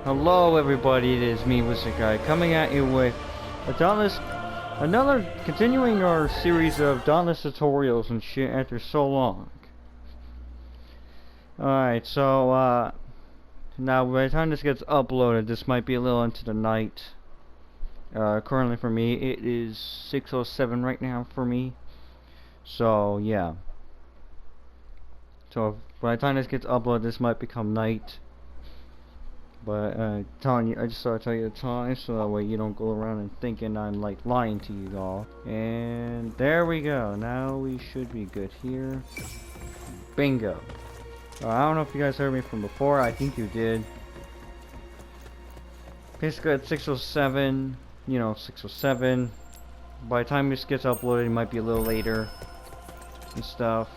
Hello everybody, it is me, Wizard Guy, coming at you with a Dauntless, continuing our series of Dauntless tutorials and shit after so long. Alright, so, now by the time this gets uploaded, this might be a little into the night. Currently for me, it is 6:07 right now for me. So, yeah. So, by the time this gets uploaded, this might become night. But telling you, I just thought I'd tell you the time so that way you don't go around and thinking I'm like lying to you all. And there we go. Now we should be good here. Bingo. I don't know if you guys heard me from before. I think you did. Basically at 6:07, you know, 6:07. By the time this gets uploaded, it might be a little later and stuff.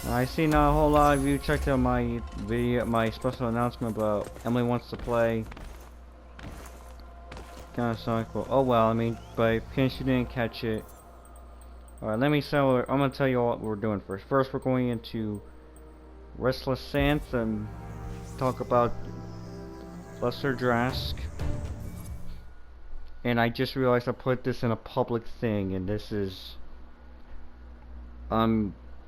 I see now a whole lot of you checked out my video, my special announcement about Emily Wants to Play. Kinda sound cool. Oh well, I mean, but in case you didn't catch it. Alright, I'm gonna tell you what we're doing first. First, we're going into Restless Sands and talk about Lesser Drask. And I just realized I put this in a public thing, and this is...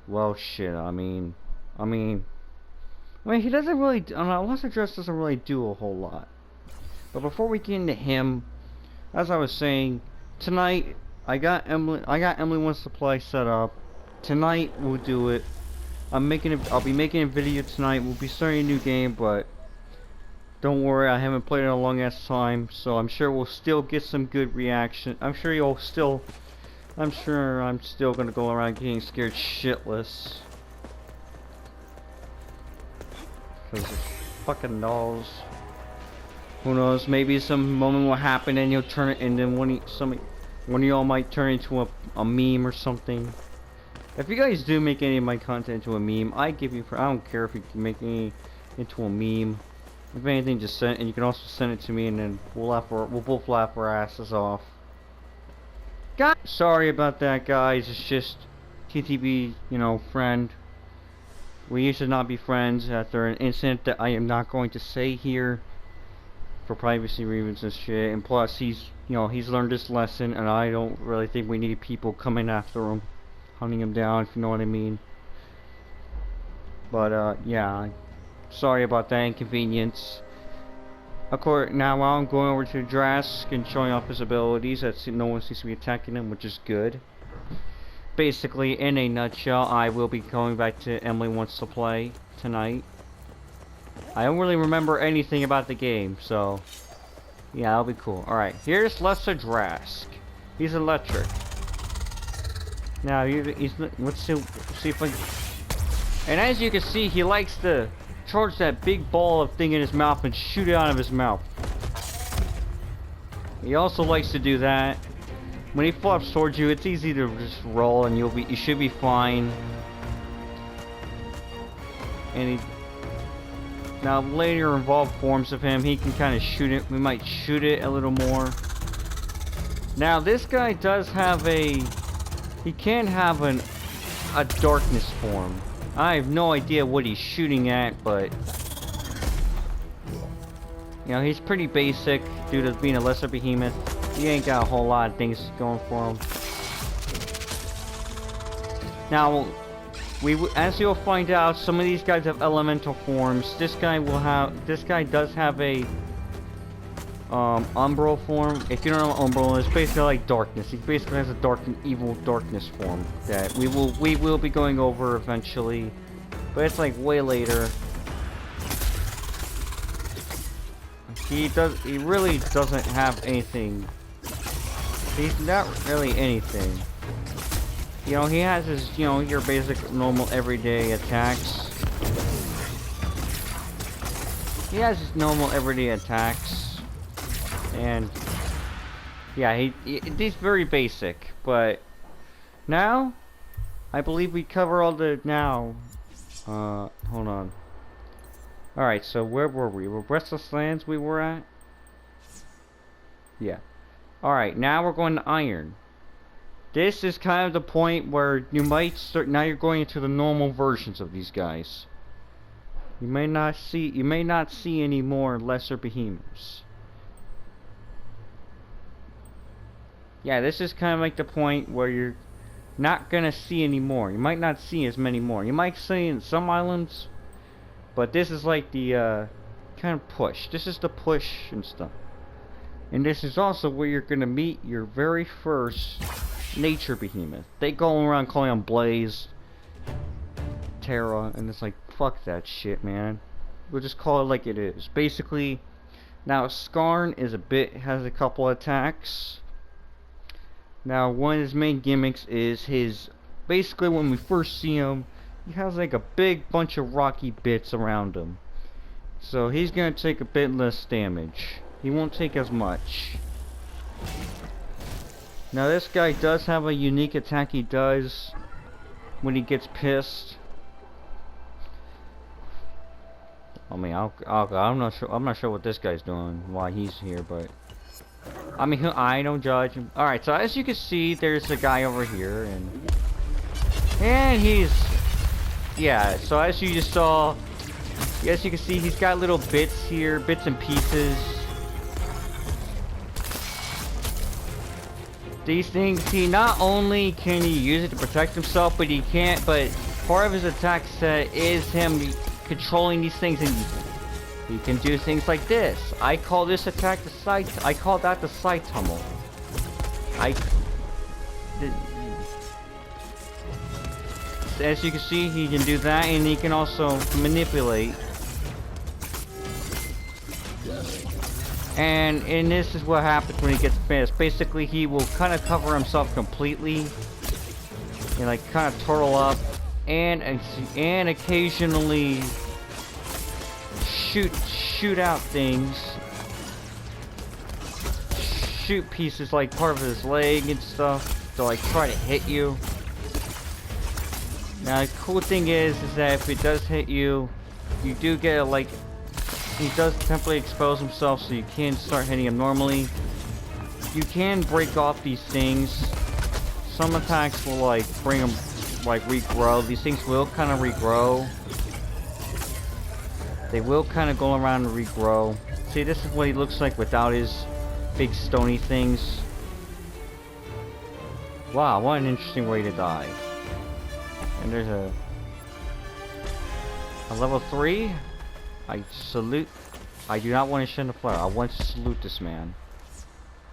well, shit, I mean, he doesn't really, Lesser Dress doesn't really do a whole lot. But before we get into him, as I was saying, tonight, I got Emily Wants to Play set up. Tonight, we'll do it. I'll be making a video tonight. We'll be starting a new game, but don't worry, I haven't played it in a long ass time, so I'm sure we'll still get some good reaction. I'm sure I'm still gonna go around getting scared shitless. Because of fucking dolls. Who knows, maybe some moment will happen and you'll turn it, and then one of y'all might turn into a meme or something. If you guys do make any of my content into a meme, I don't care if you can make any into a meme. If anything, just send it, and you can also send it to me, and then we'll both laugh our asses off. Sorry about that, guys. It's just TTB, you know, friend. We used to not be friends after an incident that I am not going to say here for privacy reasons and shit. And plus, he's learned his lesson, and I don't really think we need people coming after him, hunting him down, if you know what I mean. But yeah, sorry about that inconvenience. Of course, now while I'm going over to Drask and showing off his abilities, no one seems to be attacking him, which is good. Basically, in a nutshell, I will be going back to Emily Wants to Play tonight. I don't really remember anything about the game, so yeah, that'll be cool. Alright, here's Lesser Drask. He's electric. Now, let's see if I can... And as you can see, he likes to charge that big ball of thing in his mouth and shoot it out of his mouth. He also likes to do that. When he flops towards you, it's easy to just roll and you should be fine. And now later involved forms of him, he can kind of shoot it. We might shoot it a little more. Now this guy does have he can have a darkness form. I have no idea what he's shooting at, but you know, he's pretty basic due to being a lesser behemoth. He ain't got a whole lot of things going for him. Now, as you'll find out, some of these guys have elemental forms. This guy does have a umbral form. If you don't know what umbral is, basically like darkness. He basically has a dark and evil darkness form that we will be going over eventually, but it's like way later. He really doesn't have anything. He's not really anything. You know, he has his, you know, your basic normal everyday attacks. He has his normal everyday attacks. And yeah, he's very basic, but now I believe we cover all the hold on. Alright, so where were we? Were Restless Lands we were at? Yeah. Alright, now we're going to Iron. This is kind of the point where you might start, now you're going into the normal versions of these guys. You may not see any more lesser behemoths. Yeah, this is kind of like the point where you're not gonna see any more. You might not see as many more. You might see in some islands, but this is like the kind of push. This is the push and stuff. And this is also where you're gonna meet your very first nature behemoth. They go around calling them Blaze, Terra, and it's like, fuck that shit, man. We'll just call it like it is. Basically, now Scarn has a couple attacks. Now, one of his main gimmicks is basically when we first see him, he has like a big bunch of rocky bits around him. So he's gonna take a bit less damage. He won't take as much. Now this guy does have a unique attack he does when he gets pissed. I mean, I'm not sure what this guy's doing, why he's here, but I mean, I don't judge him. All right, so as you can see, there's a guy over here, and he's, yeah. So as you just saw, as you can see, he's got little bits here, bits and pieces. These things, not only can he use it to protect himself, but part of his attack set is him controlling these things, and he can do things like this. I call this attack I call that the side tunnel. As you can see, he can do that, and he can also manipulate. And this is what happens when he gets pissed. Basically, he will kind of cover himself completely, and like kind of turtle up, and occasionally shoot out things, shoot pieces like part of his leg and stuff to like try to hit you. Now the cool thing is that if it does hit you, you do get like, he does temporarily expose himself, so you can start hitting him normally. You can break off these things. Some attacks will like bring them, like regrow. These things will kind of regrow. They will kind of go around and regrow. See, this is what he looks like without his big stony things. Wow, what an interesting way to die. And there's a level 3. I salute. I do not want to shed a flare. I want to salute this man.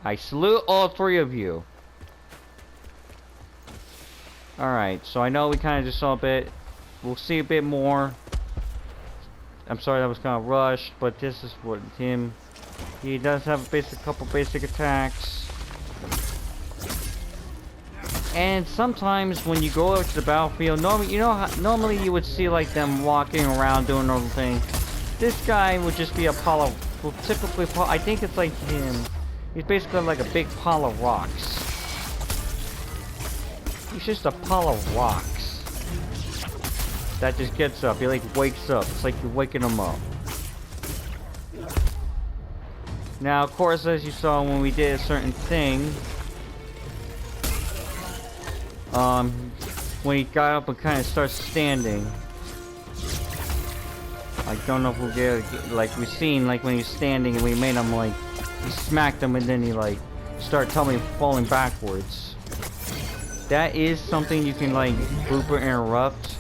I salute all 3 of you. Alright, so I know we kind of just saw a bit. We'll see a bit more. I'm sorry that was kind of rushed, but this is what he does have a couple basic attacks. And sometimes when you go out to the battlefield, normally you would see like them walking around doing normal things. This guy would just be typically, I think it's like him. He's basically like a big pile of rocks. He's just a pile of rocks that just gets up. He like wakes up. It's like you're waking him up. Now, of course, as you saw when we did a certain thing, when he got up and kind of starts standing, I don't know if we'll get like we've seen like when he's standing and we made him like he smacked him and then he like started falling backwards. That is something you can like boop or interrupt.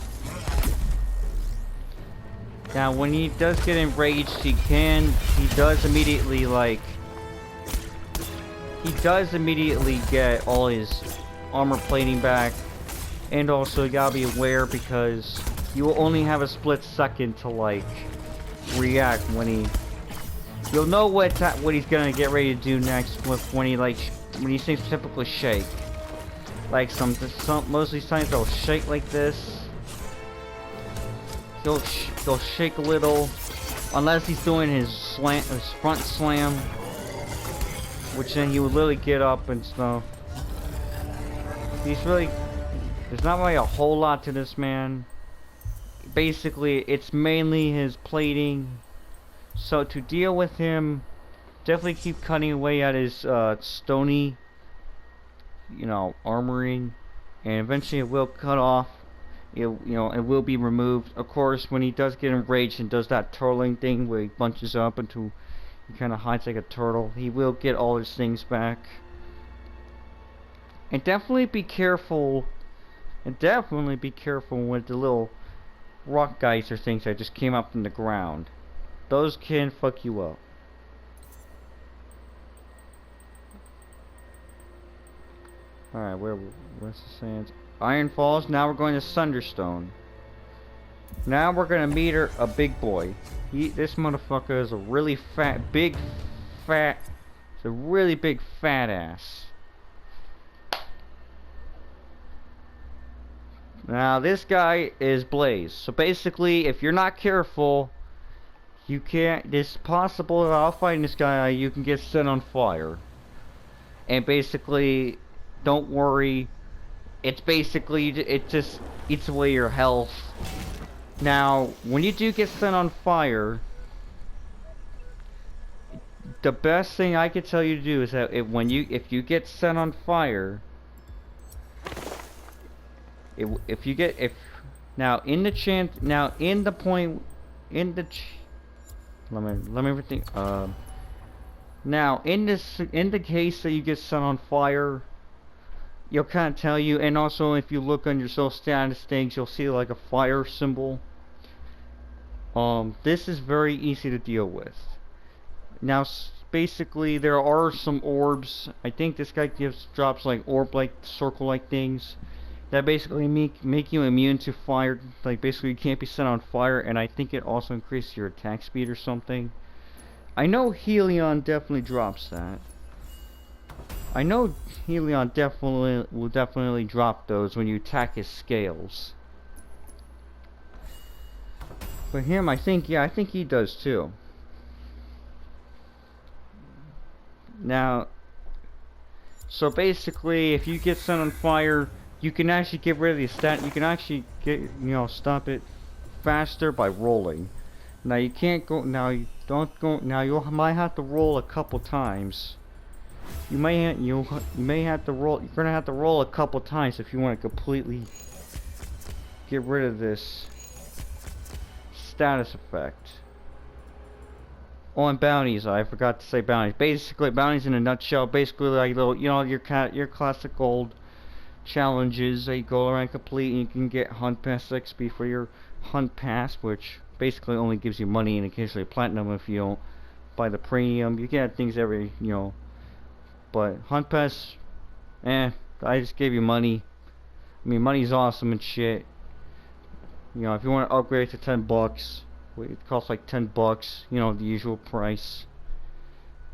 Now when he does get enraged, he does immediately get all his armor plating back. And also you gotta be aware because you will only have a split second to like react when you'll know what he's gonna get ready to do next when these things typically shake. Like mostly times they'll shake like this. They'll shake a little, unless he's doing his front slam, which then he would literally get up and stuff. There's not really a whole lot to this man. Basically, it's mainly his plating. So to deal with him, definitely keep cutting away at his stony, armoring, and eventually it will cut off. it will be removed. Of course, when he does get enraged and does that turtling thing where he bunches up into, he kind of hides like a turtle, he will get all his things back. And definitely be careful. And definitely be careful with the little rock geyser things that just came up from the ground. Those can fuck you up. Alright, where's the sands? Iron Falls. Now we're going to Sunderstone. Now we're gonna meet a big boy. This motherfucker is a really big fat ass. Now this guy is Blaze. So basically, if you're not careful, you can't. It's possible that while fighting this guy, you can get set on fire. And basically, don't worry. It's basically, it just eats away your health. Now, when you do get set on fire, the best thing I can tell you to do is that if you get set on fire, now in the case that you get set on fire, you'll kind of tell you, and also if you look on your social status things, you'll see like a fire symbol. This is very easy to deal with. Now, basically, there are some orbs. I think this guy drops like orb-like, circle-like things that basically make you immune to fire. Like basically, you can't be set on fire, and I think it also increases your attack speed or something. I know Helion definitely drops that. I know Helion will definitely drop those when you attack his scales. But him, I think he does too. Now, so basically, if you get set on fire, you can actually get rid of the stat. You can actually stop it faster by rolling. Now you can't go. Now you don't go. Now you might have to roll a couple times. You may have to roll. You're gonna have to roll a couple times if you want to completely get rid of this status effect. Oh, and bounties. I forgot to say bounties. Basically, bounties in a nutshell. Basically, like little, your classic old challenges that you go around complete, and you can get hunt pass XP for your hunt pass, which basically only gives you money and occasionally platinum if you don't buy the premium. You get things every, but hunt pass, I just gave you money. I mean, money's awesome and shit. If you want to upgrade to $10, it costs like $10, the usual price.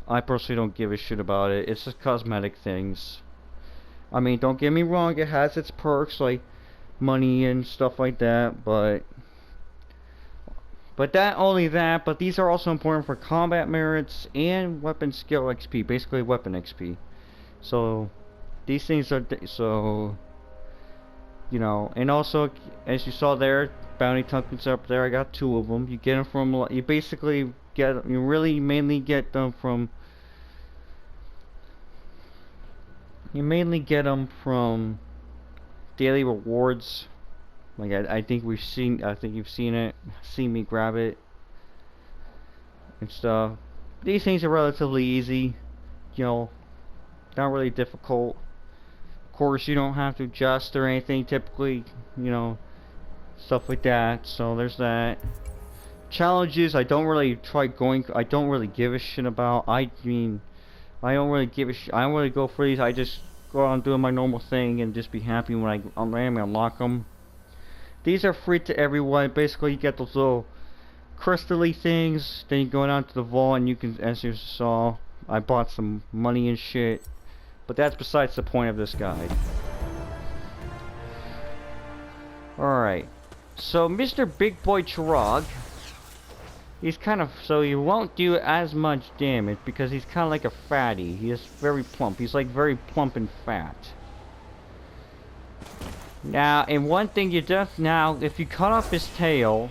I personally don't give a shit about it. It's just cosmetic things. I mean, don't get me wrong, it has its perks like money and stuff like that, but these are also important for combat merits and weapon skill XP, basically weapon XP. So these things are and also, as you saw there, bounty tokens up there. I got 2 of them. You get them from, you really mainly get them from, daily rewards. Like I think you've seen it, seen me grab it and stuff. These things are relatively easy, not really difficult. Of course, you don't have to adjust or anything typically, stuff like that. So there's that. Challenges, I don't really give a shit about. I don't really go for these. I just go on doing my normal thing and just be happy when I randomly unlock them. These are free to everyone. Basically, you get those little crystally things. Then you go down to the vault and you can, as you saw, I bought some money and shit. But that's besides the point of this guide. Alright. So, Mr. Big Boy Chirag, he's he won't do as much damage because he's kind of like a fatty. He is very plump. He's like very plump and fat. Now, and one thing if you cut off his tail,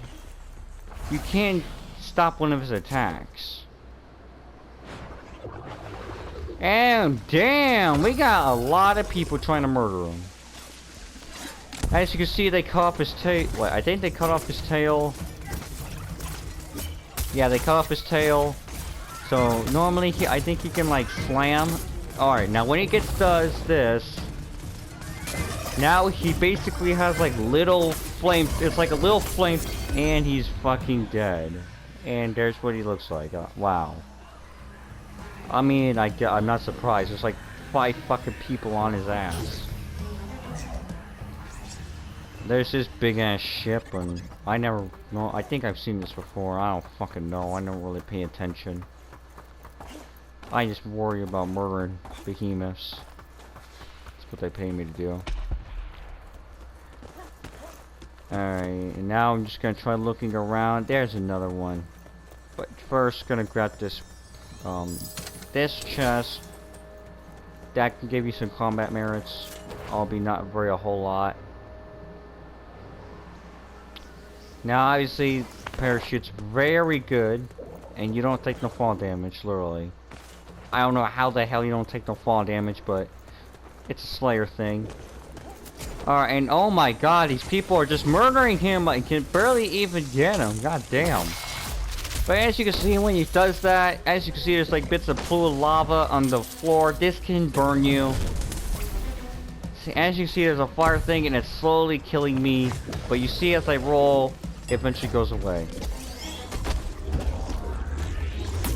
you can stop one of his attacks. And damn, we got a lot of people trying to murder him. As you can see, they cut off his tail. What? I think they cut off his tail. Yeah, they cut off his tail. So normally, I think he can like slam. All right, now when he does this, now he basically has like little flames. It's like a little flame, and he's fucking dead. And there's what he looks like. Wow. I mean, I'm not surprised. There's like 5 fucking people on his ass. There's this big ass ship, and I think I've seen this before. I don't fucking know. I don't really pay attention. I just worry about murdering behemoths. That's what they pay me to do. Alright, and now I'm just gonna try looking around. There's another one. But first, gonna grab this chest. That can give you some combat merits. Albeit not a whole lot. Now, obviously, parachute's very good, and you don't take no fall damage, literally. I don't know how the hell you don't take no fall damage, but it's a Slayer thing. Alright, and oh my god, these people are just murdering him. I can barely even get him. God damn. But as you can see, when he does that, as you can see, there's like bits of fluid lava on the floor. This can burn you. See, as you can see, there's a fire thing, and it's slowly killing me. But you see, as I roll, it eventually goes away.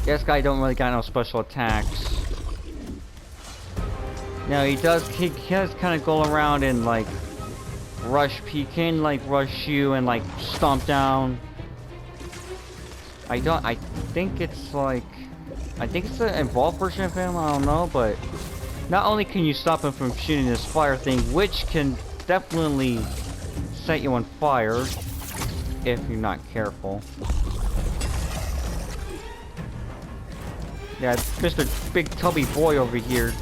This guy don't really got no special attacks. Now he does kind of go around and like he can like rush you and like stomp down. I think it's an involved version of him, I don't know, but not only can you stop him from shooting this fire thing, which can definitely set you on fire if you're not careful. Yeah, Mr. Big Tubby Boy over here.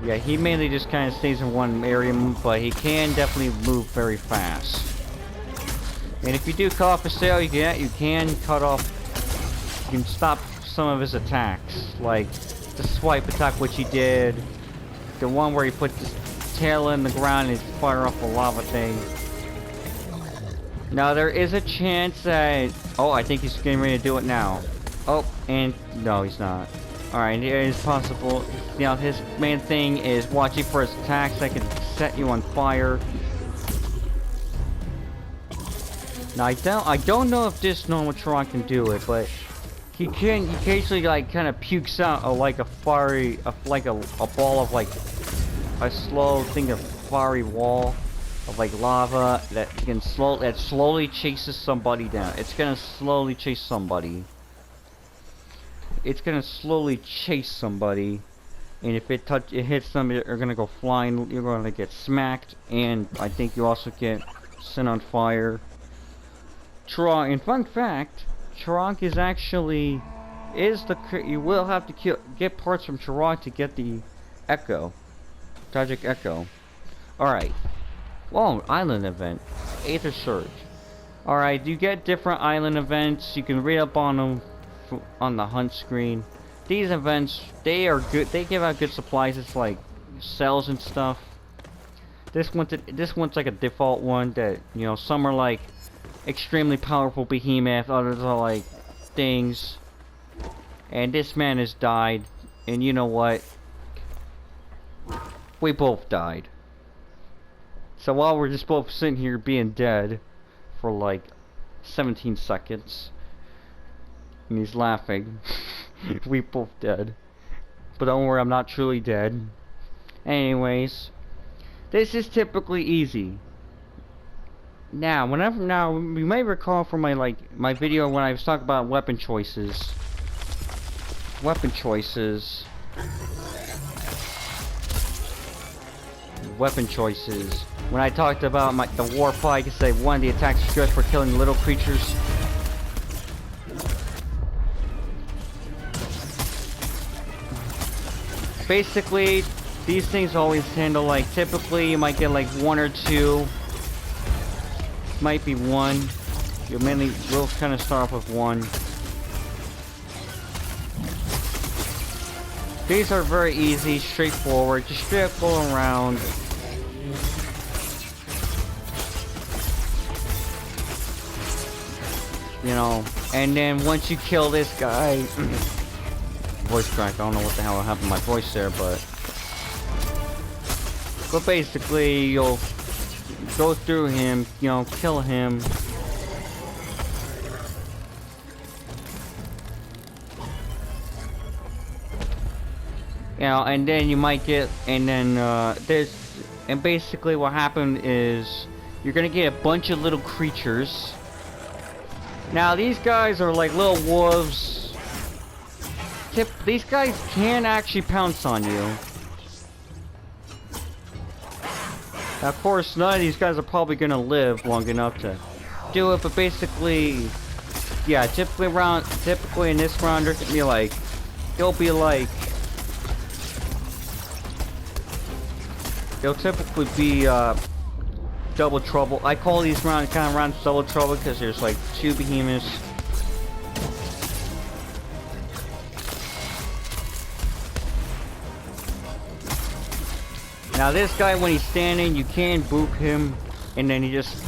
Yeah, he mainly just kind of stays in one area, but he can definitely move very fast. And if you do cut off his tail, you can stop some of his attacks, like the swipe attack, which he did, the one where he put his tail in the ground and fire off a lava thing. Now there is a chance that, oh, I think he's getting ready to do it now. Oh, and no, he's not. Alright, it is possible. Now his main thing is watching for his attacks that can set you on fire. Now I don't know if this normal Chirag can do it, but he occasionally like kind of pukes out like a fiery, like a ball of like a slow thing of fiery wall of like lava that slowly chases somebody down. It's gonna slowly chase somebody. It's gonna slowly chase somebody, and if it hits them, you're gonna go flying. You're gonna get smacked, and I think you also get set on fire. Chirag, and fun fact, Chirag is actually you will have to get parts from Chirag to get the Echo, Tragic Echo. All right. Whoa, island event, Aether Surge. All right, you get different island events. You can read up on them on the hunt screen. These events, they are good. They give out good supplies. It's like cells and stuff. This one's like a default one that, you know, some are like extremely powerful behemoth, others are like things. And this man has died, and you know what? We both died. So while we're just both sitting here being dead for like 17 seconds, and he's laughing. We both dead. But don't worry, I'm not truly dead. Anyways, this is typically easy. Now, you may recall from my video when I was talking about weapon choices. Weapon choices. When I talked about the Warfly, I could say one of the attacks is good for killing little creatures. Basically, these things always handle like, typically you might get like 1 or 2. Might be 1. We'll kind of start off with 1. These are very easy, straightforward. Just straight up go around. You know, and then once you kill this guy, voice crack. I don't know what the hell happened to my voice there, but basically you'll go through him, you know, kill him. You know, and then you might get, and then and basically what happened is you're gonna get a bunch of little creatures. Now these guys are like little wolves. These guys can actually pounce on you. Now, of course, none of these guys are probably gonna live long enough to do it, but basically, yeah, typically in this round, there's gonna be like, it'll typically be double trouble. I call these kind of rounds double trouble because there's like 2 behemoths. Now this guy, when he's standing, you can boop him, and then he just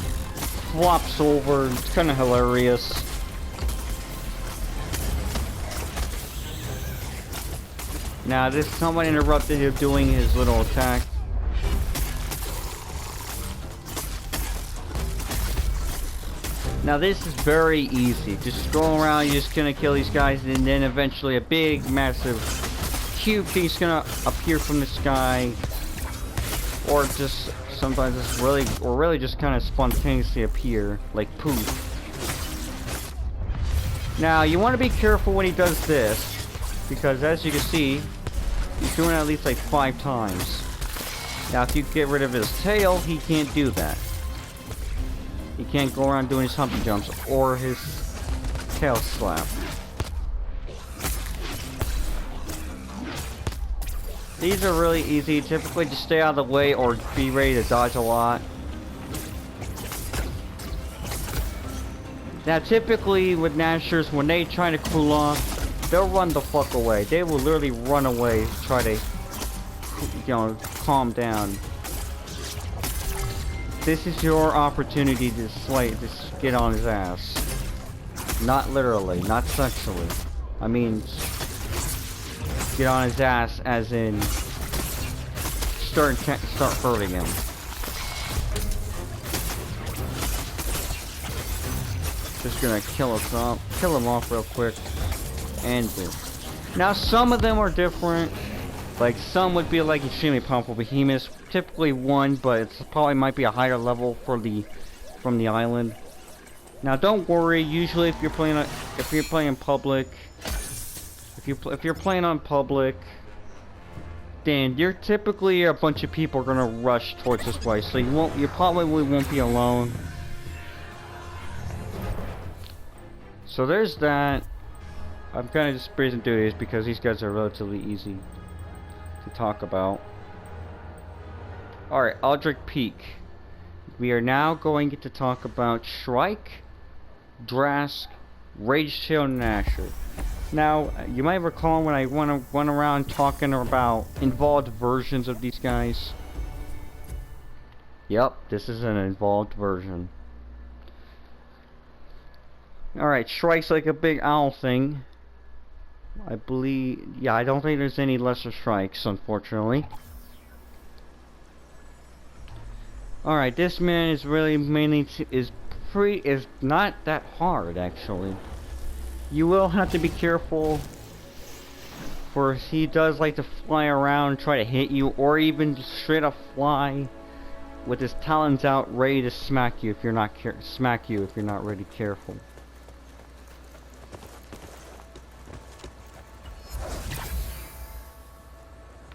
flops over. It's kind of hilarious. Now this someone interrupted him doing his little attack. Now this is very easy. Just go around, you're just gonna kill these guys, and then eventually a big, massive, cube piece gonna appear from the sky, or just sometimes it's really just kind of spontaneously appear, like poof. Now you want to be careful when he does this, because as you can see, he's doing it at least like 5 times. Now if you get rid of his tail, he can't do that. He can't go around doing his humpy jumps or his tail slap. These are really easy. Typically just stay out of the way or be ready to dodge a lot. Now typically with Nashers, when they try to cool off, they'll run the fuck away. They will literally run away, try to, you know, calm down. This is your opportunity to get on his ass. Not literally, not sexually. I mean, get on his ass as in start hurting him. Just gonna kill him off real quick, and do. Now some of them are different. Like some would be like extremely powerful behemoths, typically 1, but it probably might be a higher level from the island. Now don't worry. Usually, if you're playing in public, if you're playing on public, then you're typically a bunch of people are gonna rush towards this way, so you probably won't be alone. So there's that. I'm kind of just breezing through these because these guys are relatively easy to talk about. Alright, Aldrich Peak. We are now going to talk about Shrike, Drask, Ragetail, and Asher. Now, you might recall when I went around talking about involved versions of these guys. Yep, this is an involved version. Alright, Shrike's like a big owl thing. I believe, yeah, I don't think there's any lesser Shrikes, unfortunately. Alright, this man is really is not that hard, actually. You will have to be careful, for he does like to fly around, try to hit you, or even just straight up fly with his talons out, ready to smack you if you're not really careful.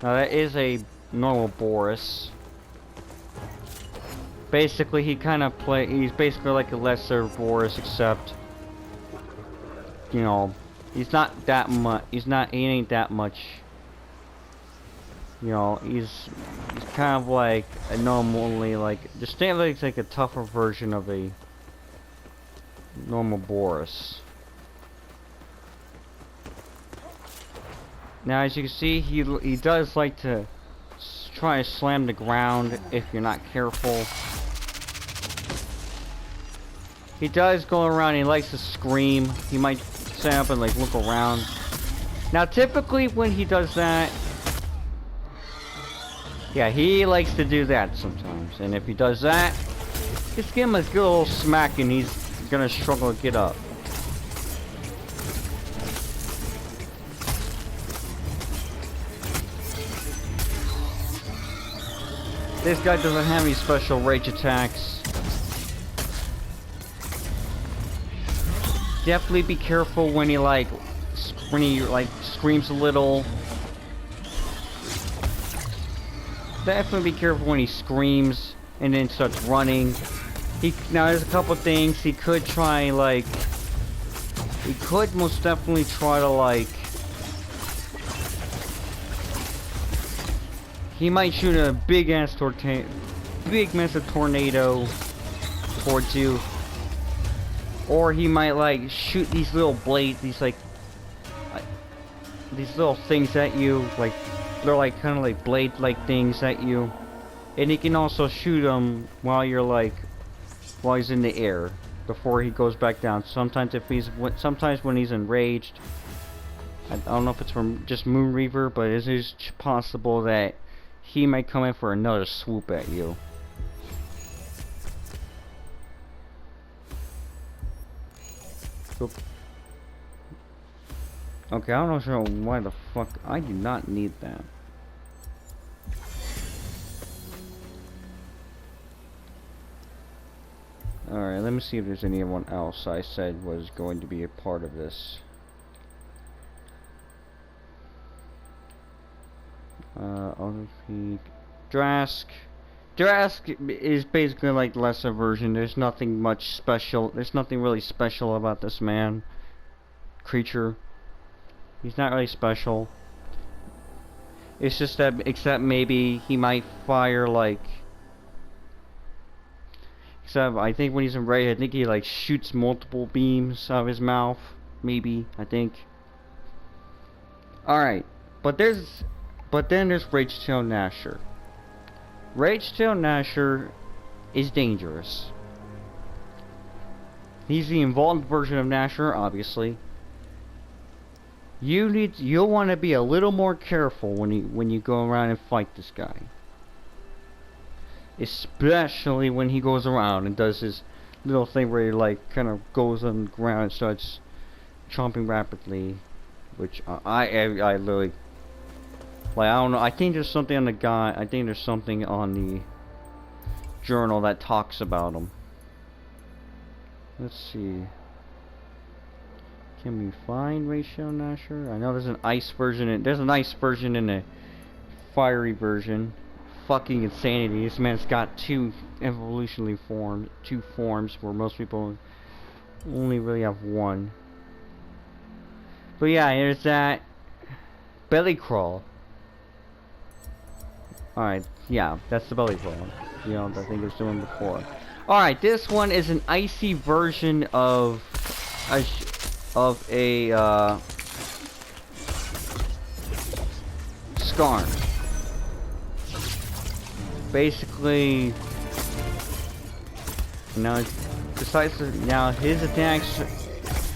Now that is a normal Boris. Basically, he's basically like a lesser Boris, except, you know, he ain't that much, you know, he's kind of like a normally, like, just like a tougher version of a normal Boris. Now, as you can see, he does like to try to slam the ground if you're not careful. He does go around, he likes to scream. He might stand up and like look around. Now typically when he does that, yeah, he likes to do that sometimes. And if he does that, just give him a good little smack and he's gonna struggle to get up. This guy doesn't have any special rage attacks. Definitely be careful when he screams a little. Definitely be careful when he screams and then starts running. Now there's a couple things he could try, like he could most definitely try to like. He might shoot a big massive tornado towards you. Or he might like shoot these little blades, these little things at you, like they're like kind of like blade-like things at you. And he can also shoot them while he's in the air before he goes back down. Sometimes when he's enraged, I don't know if it's from just Moon Reaver, but it is possible that he might come in for another swoop at you. Oop. Okay, I don't know why the fuck I do not need that. Alright, let me see if there's anyone else I said was going to be a part of this. Drask. Drask is basically like the lesser version. There's nothing much special. There's nothing really special about this creature. He's not really special. It's just that, except maybe he might fire like. Except I think when he's in rage, I think he like shoots multiple beams out of his mouth. Maybe, I think. All right, but then there's Ragetail Gnasher. Ragetail Gnasher is dangerous. He's the involved version of Gnasher, obviously. You'll want to be a little more careful when you go around and fight this guy. Especially when he goes around and does his little thing where he like kind of goes on the ground and starts chomping rapidly, which I literally. Like, I don't know, I think there's something on the journal that talks about him. Let's see. Can we find Ragetail Gnasher? I know there's an ice version and there's an ice version and a fiery version. Fucking insanity. This man's got two forms where most people only really have one. But yeah, there's that belly crawl. Alright, yeah, that's the belly crawl. You know, I think it was doing before. Alright, this one is an icy version of a Scarn. Basically, now his attacks,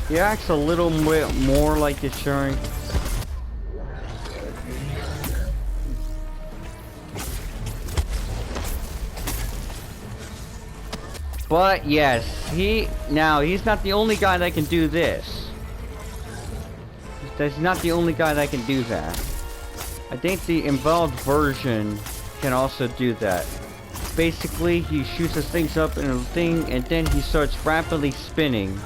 he acts a little bit more like the Chirag. But yes, he's not the only guy that can do this. He's not the only guy that can do that. I think the involved version can also do that. Basically, he shoots his things up in a thing, and then he starts rapidly spinning,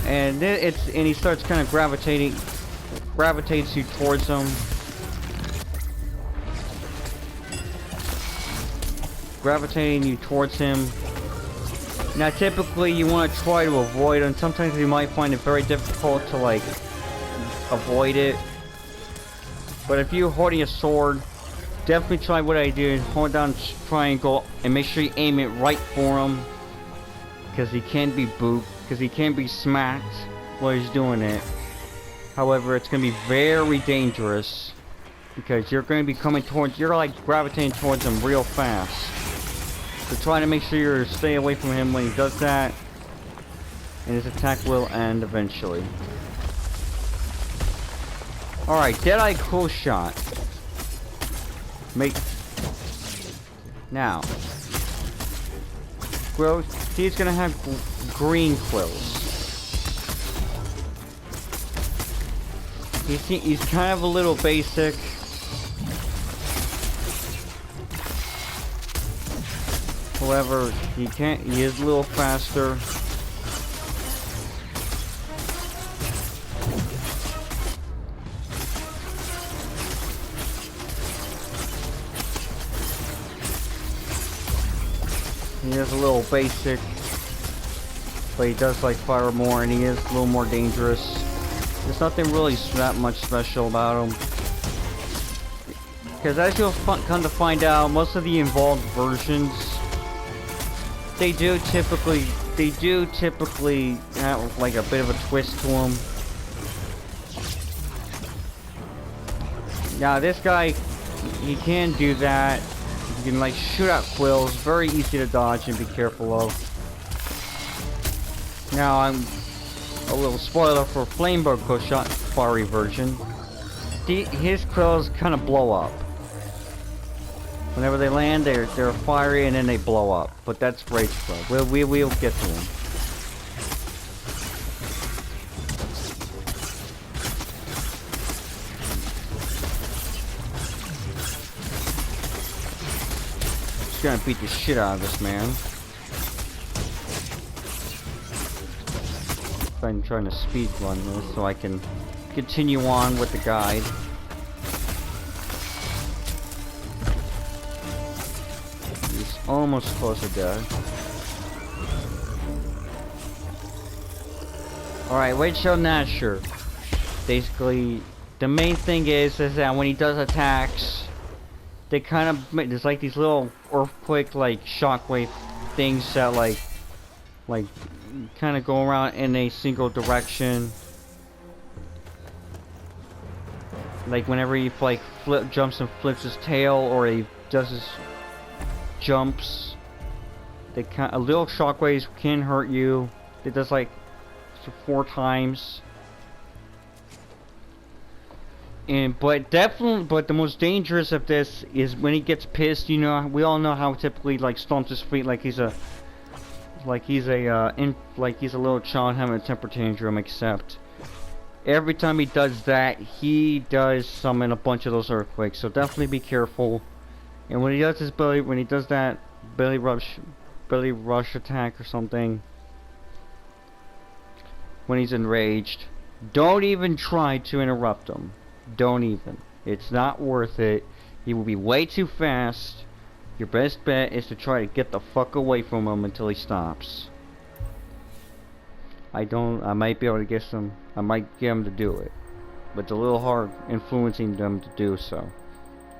and then he starts kind of gravitates you towards him. Gravitating you towards him. Now typically you want to try to avoid him. Sometimes you might find it very difficult to like avoid it. But if you're holding a sword, definitely try what I do. Hold down triangle and make sure you aim it right for him. Because he can be booped. Because he can be smacked while he's doing it. However, it's going to be very dangerous. Because you're going to be coming towards, you're like gravitating towards him real fast. So try to make sure you stay away from him when he does that. And his attack will end eventually. Alright, Deadeye Quill Shot. Now. Quills, he's gonna have green quills. He's kind of a little basic. However, he is a little faster. He is a little basic, but he does like fire more, and he is a little more dangerous. There's nothing really that much special about him. Because as you'll come to find out, most of the involved versions, they do typically have like a bit of a twist to them. Now this guy, he can do that. You can like shoot out quills, very easy to dodge and be careful of. Now I'm a little spoiler for Flamebird Quill Shot Fiery version. His quills kind of blow up. Whenever they land, they're fiery and then they blow up. But that's Rage Club. We'll get to them. Just gonna beat the shit out of this man. I'm trying to speed run this so I can continue on with the guide. He's almost close to death. Alright, Wade Show Nasher. Basically, the main thing is that when he does attacks, they kind of, there's like these little earthquake, like shockwave things that like kind of go around in a single direction. Like whenever he like jumps and flips his tail, or he does his jumps, they a little shockwaves can hurt you. It does like 4 times. But the most dangerous of this is when he gets pissed. You know, we all know how typically like stomps his feet like he's a little child having a temper tantrum, except every time he does that, he does summon a bunch of those earthquakes. So definitely be careful. And when he does his that belly rush attack or something, when he's enraged, don't even try to interrupt him. Don't even. It's not worth it. He will be way too fast. Your best bet is to try to get the fuck away from him until he stops. I might be able to get some, I might get him to do it. But it's a little hard influencing them to do so.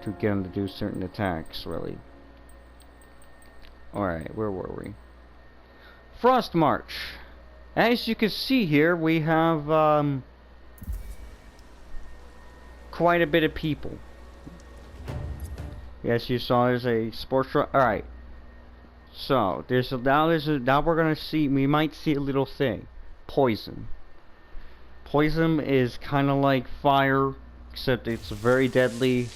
To get him to do certain attacks, really. Alright, where were we? Frost March. As you can see here, we have quite a bit of people. Yes, you saw there's a sports truck. Alright. So, now we're gonna see, we might see a little thing. Poison. Poison is kind of like fire, except it's very deadly.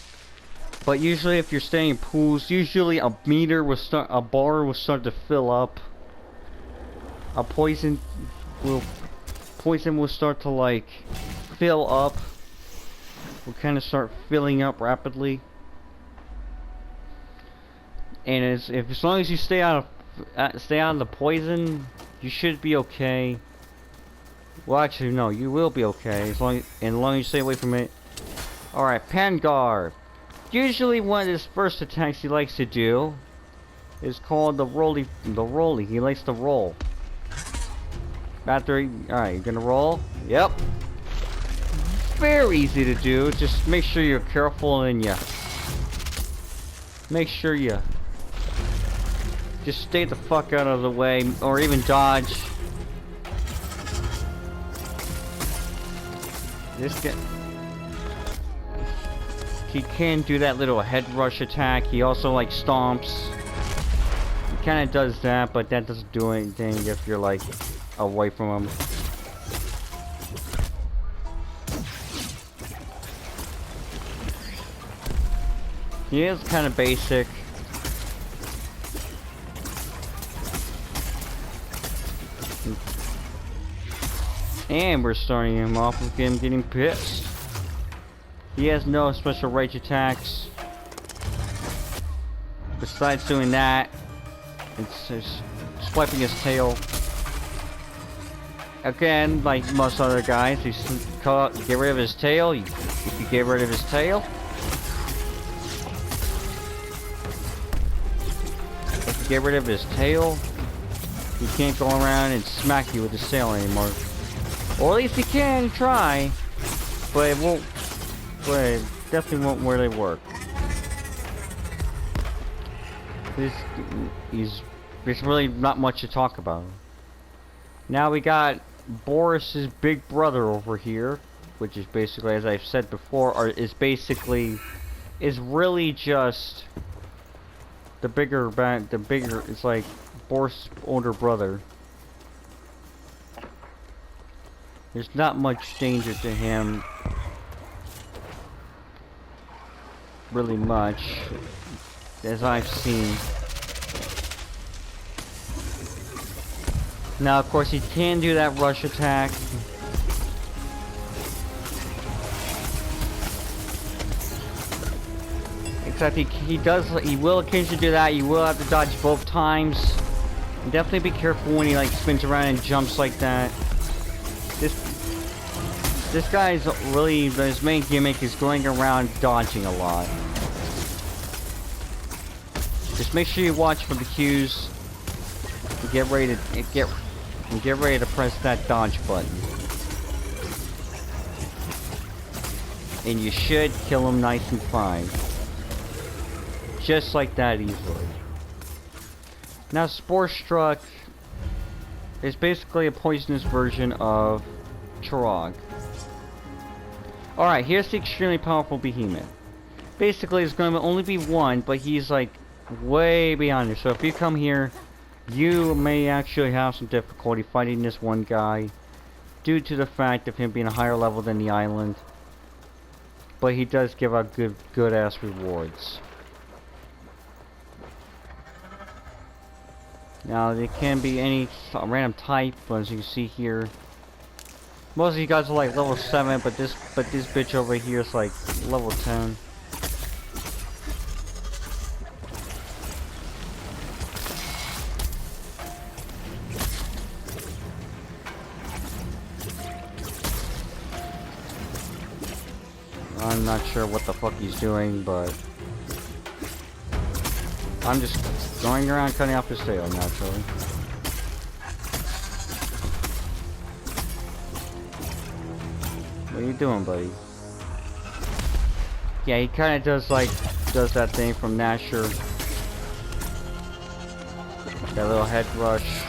But usually if you're staying in pools, usually a bar will start to fill up. Poison will start to like fill up. Will kind of start filling up rapidly. And as long as you stay out of the poison, you should be okay. Well, actually, no, you will be okay as long as you stay away from it. All right, Pangar. Usually, one of his first attacks he likes to do is called the rolly. He likes to roll. All right, you're gonna roll. Yep. Very easy to do. Just make sure you're careful and make sure you just stay the fuck out of the way, or even dodge. This guy, he can do that little head rush attack. He also like stomps. kind of does that, but that doesn't do anything if you're like away from him. He is kind of basic. And we're starting him off with him getting pissed. He has no special rage attacks. Besides doing that, it's just swiping his tail. Again, like most other guys, you get rid of his tail. If you get rid of his tail, get rid of his tail, he can't go around and smack you with his tail anymore. Or at least he can try, but it won't. But it definitely won't really work. There's really not much to talk about. Now we got Boris's big brother over here, which is basically, as I've said before, is really just the bigger, it's like Boris' older brother. There's not much danger to him. Really much, as I've seen. Now, of course, he can do that rush attack. Except he will occasionally do that. You will have to dodge both times. And definitely be careful when he like spins around and jumps like that. This guy's really, his main gimmick is going around dodging a lot. Just make sure you watch for the cues. And get ready to press that dodge button. And you should kill him nice and fine. Just like that easily. Now Spore Struck is basically a poisonous version of Chirag. Alright, here's the extremely powerful behemoth. Basically, it's going to only be one, but he's like way beyond it. So if you come here, you may actually have some difficulty fighting this one guy due to the fact of him being a higher level than the island. But he does give out good ass rewards. Now, there can be any random type, as you can see here. Most of you guys are like level 7, but this bitch over here is like level 10. I'm not sure what the fuck he's doing, but I'm just going around cutting off his tail naturally. What are you doing, buddy? Yeah, he kind of does that thing from Nasher. That little head rush.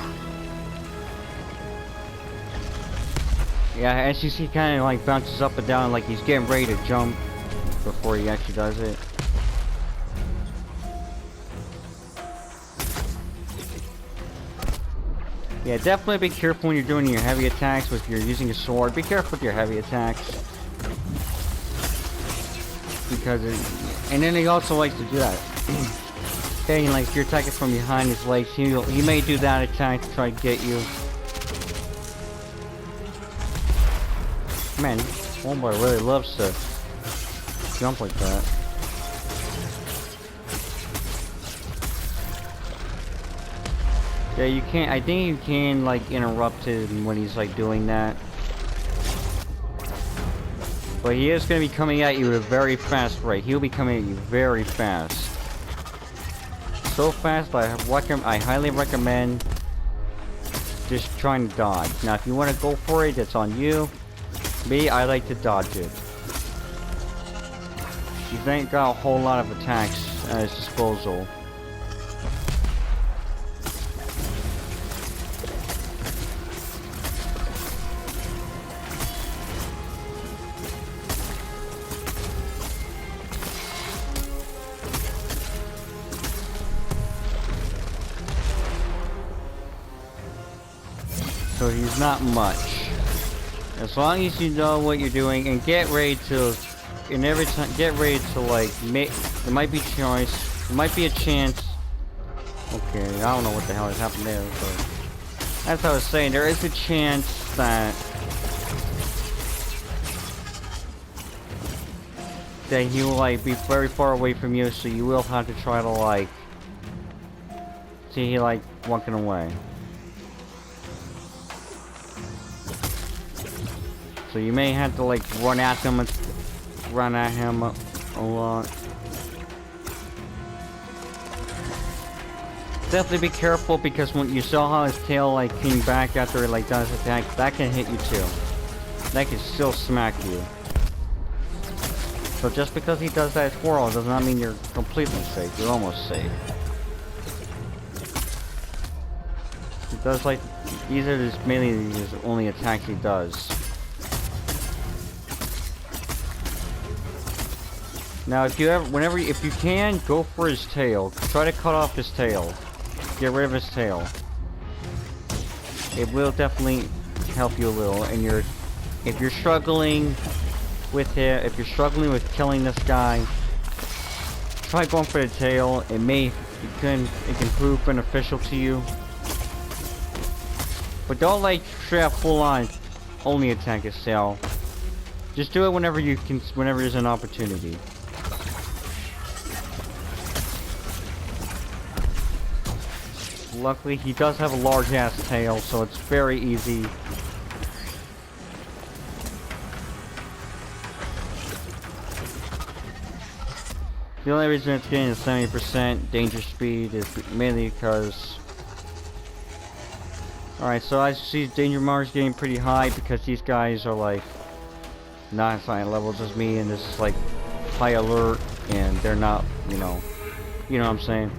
Yeah, as you see, kind of like bounces up and down like he's getting ready to jump before he actually does it. Yeah, definitely be careful when you're doing your heavy attacks if you're using a sword. Be careful with your heavy attacks. Because and then he also likes to do that. Okay, like if you're attacking from behind his legs, he may do that attack to try to get you. Man, homeboy really loves to jump like that. Yeah, you can't. I think you can like interrupt him when he's like doing that. But he is going to be coming at you at a very fast rate. He'll be coming at you very fast. So fast, I highly recommend just trying to dodge. Now, if you want to go for it, that's on you. Me, I like to dodge it. He ain't got a whole lot of attacks at his disposal. So he's not much. As long as you know what you're doing and get ready to, and every time, get ready to like make, there might be choice, there might be a chance. Okay, I don't know what the hell has happened there, but as I was saying, there is a chance that he will like be very far away from you, so you will have to try to like see he like walking away. So you may have to like run at him a lot. Definitely be careful, because when you saw how his tail like came back after it like does his attack, that can hit you too. That can still smack you. So just because he does that twirl does not mean you're completely safe. You're almost safe. He does like, these are just mainly his only attacks he does. Now if you ever, if you can, go for his tail. Try to cut off his tail. Get rid of his tail. It will definitely help you a little, and if you're struggling with it, if you're struggling with killing this guy, try going for the tail. It can prove beneficial to you. But don't like straight up full on only attack his tail. Just do it whenever you can, whenever there's an opportunity. Luckily, he does have a large ass tail, so it's very easy. The only reason it's getting a 70% danger speed is mainly because... Alright, so as you see, danger mark is getting pretty high because these guys are like not as high levels as me, and this is like high alert, and they're not, you know what I'm saying.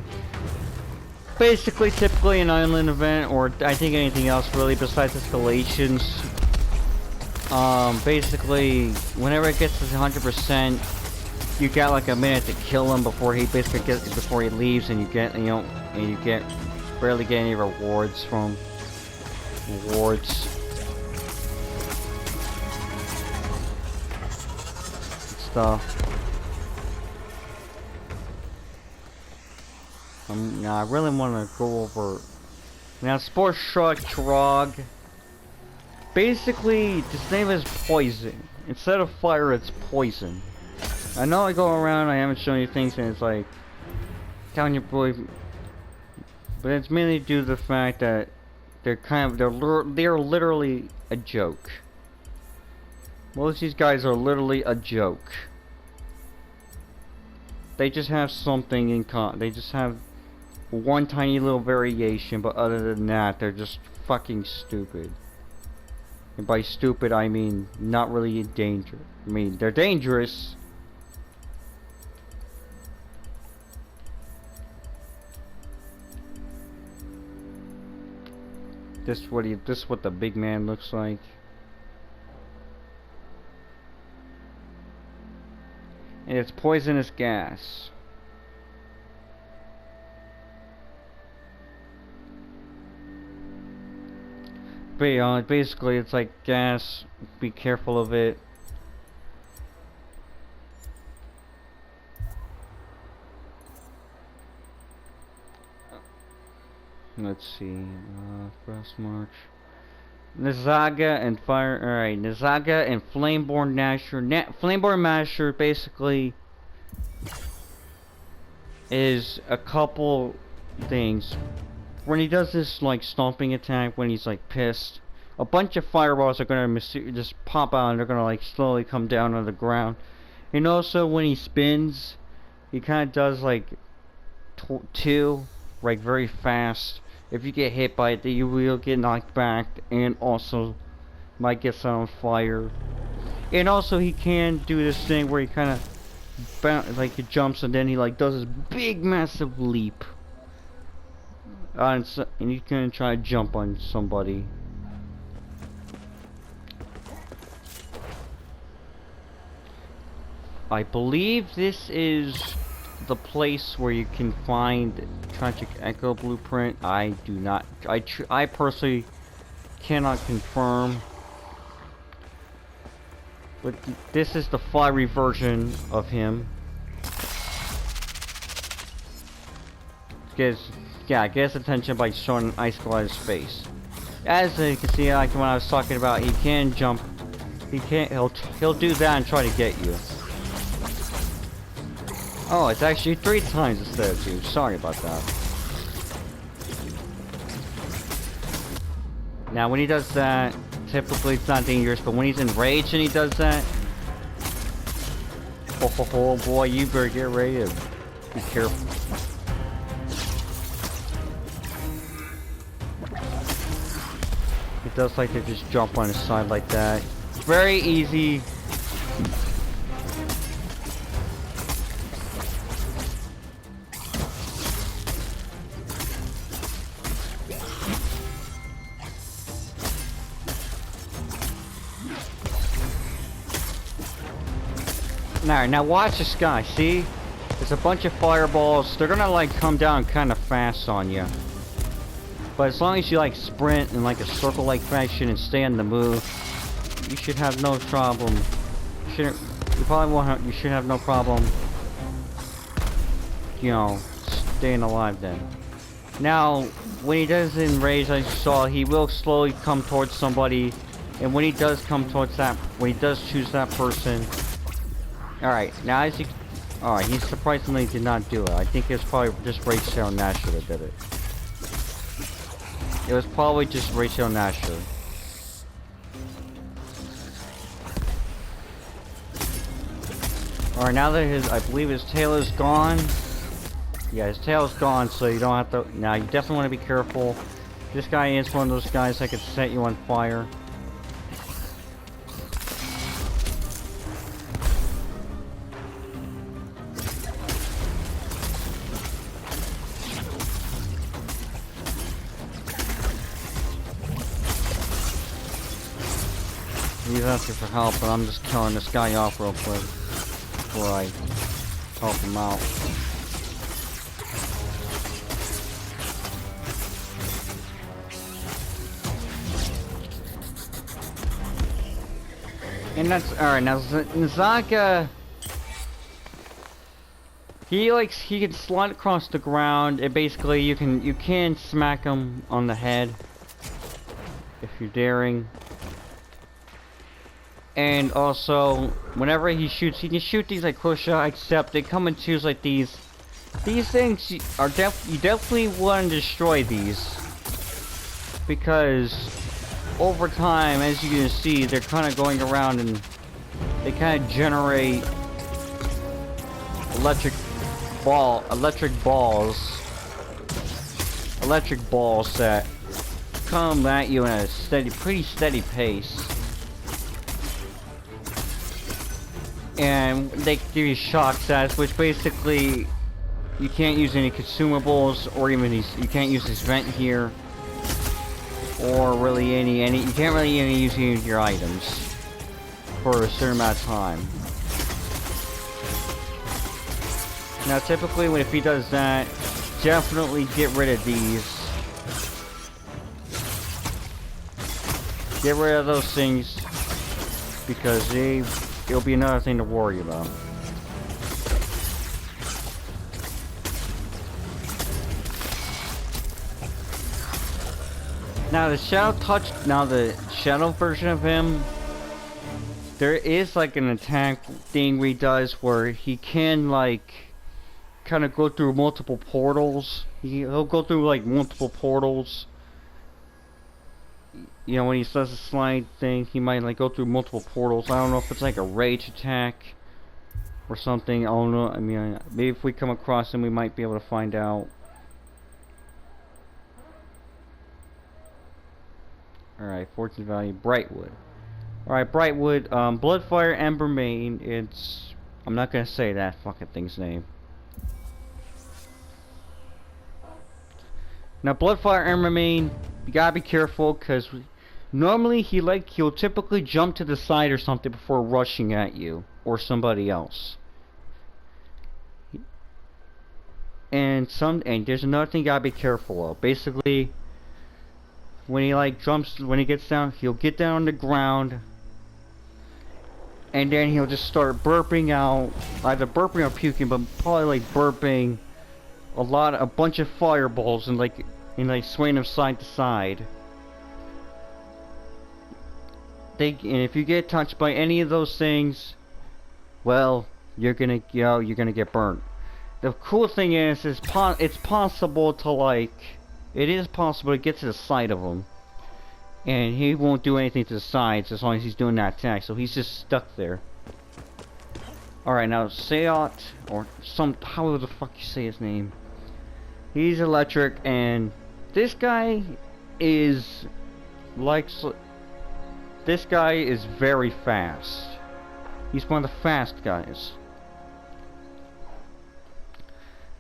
Basically, typically an island event, or I think anything else really besides escalations. Basically, whenever it gets to 100%, you got like a minute to kill him before he before he leaves, and you barely get any rewards from stuff. Now I really want to go over now. Sports Shrug Chirag. Basically, this name is poison. Instead of fire, it's poison. I know I go around, I haven't shown you things, and it's like telling your boy, but it's mainly due to the fact that they're literally a joke. Most of these guys are literally a joke. They just have something in common. They just have one tiny little variation, but other than that, they're just fucking stupid. And by stupid, I mean not really in danger. I mean, they're dangerous. This is what the big man looks like. And it's poisonous gas. But basically it's like gas. Be careful of it. Let's see. Frost March. Nazaga and Fire. Alright, Nazaga and Flameborn Masher. Flameborn Masher basically is a couple things. When he does this like stomping attack, when he's like pissed, a bunch of fireballs are gonna just pop out, and they're gonna like slowly come down on the ground. And also when he spins, he kind of does like two, like very fast. If you get hit by it, you will get knocked back, and also might get set on fire. And also he can do this thing where he kind of like he jumps, and then he like does this big massive leap. And he's gonna try to jump on somebody. I believe this is the place where you can find Tragic Echo Blueprint. I do not. I personally cannot confirm. But this is the fiery version of him. Gets attention by showing an icicle at his face. As you can see, like when I was talking about, he can jump. He'll do that and try to get you. Oh, it's actually 3 times instead of 2. Sorry about that. Now, when he does that, typically it's not dangerous, but when he's enraged and he does that, oh boy, you better get ready to be careful. He does like to just jump on his side like that. Very easy. Now watch this guy, see? There's a bunch of fireballs. They're gonna like come down kind of fast on you. But as long as you like sprint in like a circle-like fashion and stay on the move, you should have no problem. You should have no problem, you know, staying alive then. Now, when he does enrage, as you saw, he will slowly come towards somebody. And when he does come towards that, when he does choose that person, alright, now as you... Alright, he surprisingly did not do it. I think it was probably just Rachel Nasher that did it. It was probably just Rachel Nasher. Alright, now that I believe his tail is gone. Yeah, his tail is gone, so you don't have to... Now, you definitely want to be careful. This guy is one of those guys that could set you on fire. He's asking for help, but I'm just killing this guy off real quick before I help him out. And that's alright. Now Nzaka, he can slide across the ground, and basically you can smack him on the head if you're daring. And also, whenever he shoots, he can shoot these like close shot, except they come in twos like these. These things are you definitely want to destroy these, because over time, as you can see, they're kind of going around and they kind of generate electric balls that come at you in a pretty steady pace. And they give you shock stats, which basically you can't use any consumables, or even you can't use this vent here, or really you can't really use any of your items for a certain amount of time. Now, typically, if he does that, definitely get rid of these. Get rid of those things, because it'll be another thing to worry about. Now the shadow version of him, there is like an attack thing he does where he can like kind of go through multiple portals. He'll go through like multiple portals. You know, when he does the slide thing, he might like go through multiple portals. I don't know if it's like a rage attack or something. I don't know. I mean, maybe if we come across him, we might be able to find out. Alright, fortune value, Brightwood. Alright, Brightwood, Bloodfire Embermane, I'm not gonna say that fucking thing's name. Now, Bloodfire Embermane, you gotta be careful, because normally he'll typically jump to the side or something before rushing at you, or somebody else. And there's another thing you gotta be careful of. Basically, when he like jumps, when he gets down, he'll get down on the ground, and then he'll just start burping out, either burping or puking, but probably like burping a bunch of fireballs and like swaying them side to side. And if you get touched by any of those things, well, you're gonna get burnt. The cool thing is it's possible to like, it is possible to get to the side of him, and he won't do anything to the sides as long as he's doing that attack. So he's just stuck there. All right, now Sayat, or how the fuck you say his name? He's electric, and this guy is very fast. He's one of the fast guys.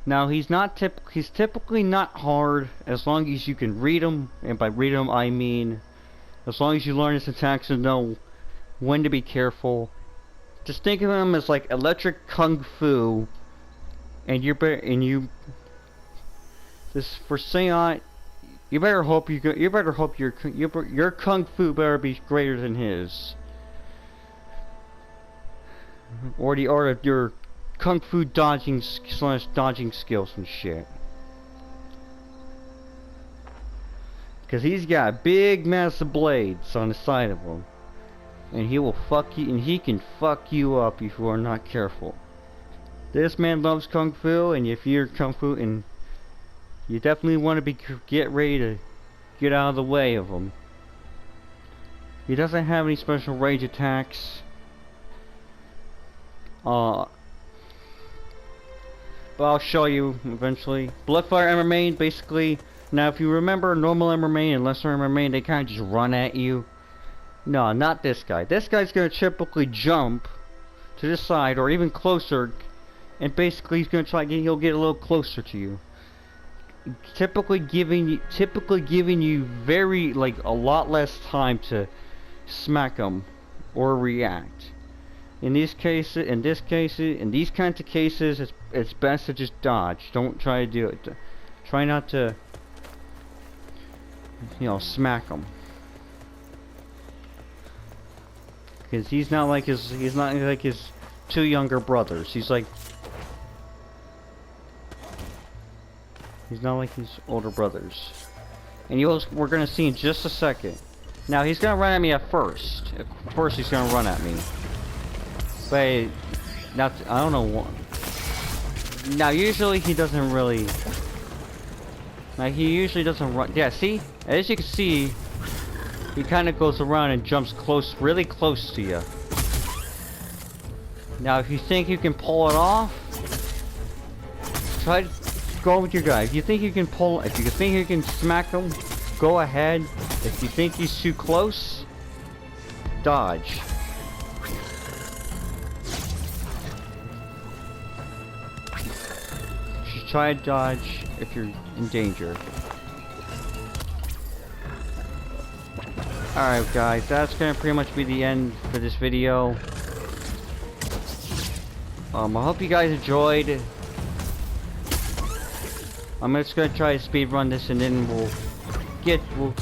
Now he's typically not hard as long as you can read him, and by read him I mean as long as you learn his attacks and know when to be careful. Just think of him as like electric kung fu, and this for Sayat, you better hope your kung fu better be greater than his, or your kung fu dodging skills and shit. Cause he's got big massive blades on the side of him, and he will fuck you, and he can fuck you up if you are not careful. This man loves kung fu, and if you're kung fu, and you definitely want to get ready to get out of the way of him. He doesn't have any special range attacks. But I'll show you eventually. Bloodfly MMA, basically. Now, if you remember normal MMA and lesser MMA, they kind of just run at you. No, not this guy. This guy's gonna typically jump to the side or even closer, and basically he's gonna he'll get a little closer to you. Typically giving you very a lot less time to smack him or react. In these kinds of cases, it's best to just dodge. Don't try to do it. Try not to, smack him. Because he's not like his two younger brothers. He's not like his older brothers. And we're gonna see in just a second. Now he's gonna run at me at first. At first he's gonna run at me. But now I don't know what. Now usually he doesn't really. Now he usually doesn't run. Yeah, see? As you can see, he kind of goes around and jumps really close to you. Now if you think you can pull it off, try to go with your guy. If you think you can smack him, go ahead. If you think he's too close, dodge. You should try to dodge if you're in danger. Alright guys, that's gonna pretty much be the end for this video. I hope you guys enjoyed. I'm just gonna try to speed run this, and then we'll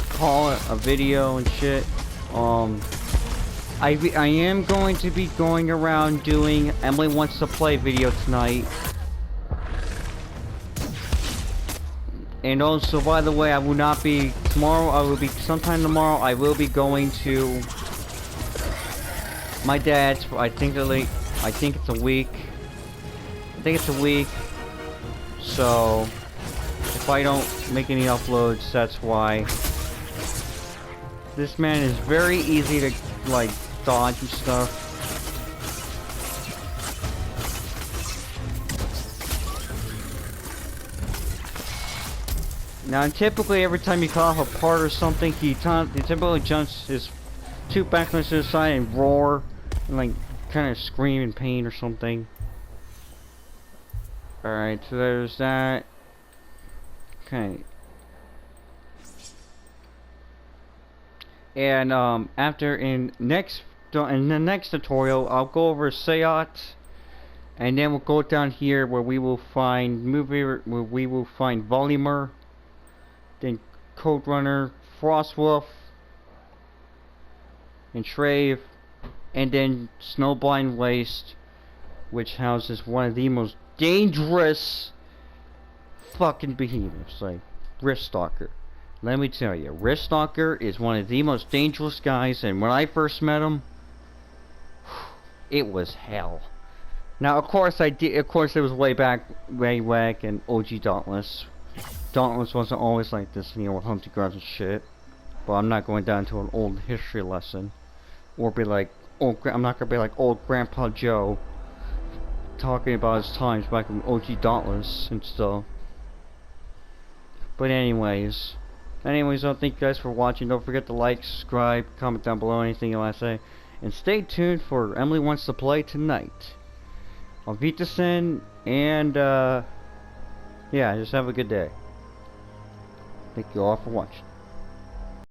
call it a video and shit. I am going to be going around doing Emily Wants to Play video tonight. And also, by the way, I will not be tomorrow. Sometime tomorrow. I will be going to my dad's. I think it's a week. So if I don't make any uploads, that's why. This man is very easy to dodge and stuff. Now, typically, every time you cut off a part or something, he typically jumps his two back legs to the side and roar, and kind of scream in pain or something. Alright, so there's that. Okay. And in the next tutorial, I'll go over Sayat, and then we'll go down here where we will find Volumer, then Code Runner, Frostwolf, and Trave, and then Snowblind Waste, which houses one of the most dangerous fucking behemoths, like Riststalker. Let me tell you, Riststalker is one of the most dangerous guys, and when I first met him, it was hell. Now, of course, it was way back in OG Dauntless. Dauntless wasn't always like this, you know, with hunting grounds and shit. But I'm not going down to an old history lesson, or be like, I'm not gonna be like old Grandpa Joe, talking about his times back in OG Dauntless and stuff. But anyways, I thank you guys for watching. Don't forget to like, subscribe, comment down below anything you want to say, and stay tuned for Emily Wants to Play tonight. Auf Wiedersehen, and yeah, just have a good day. Thank you all for watching.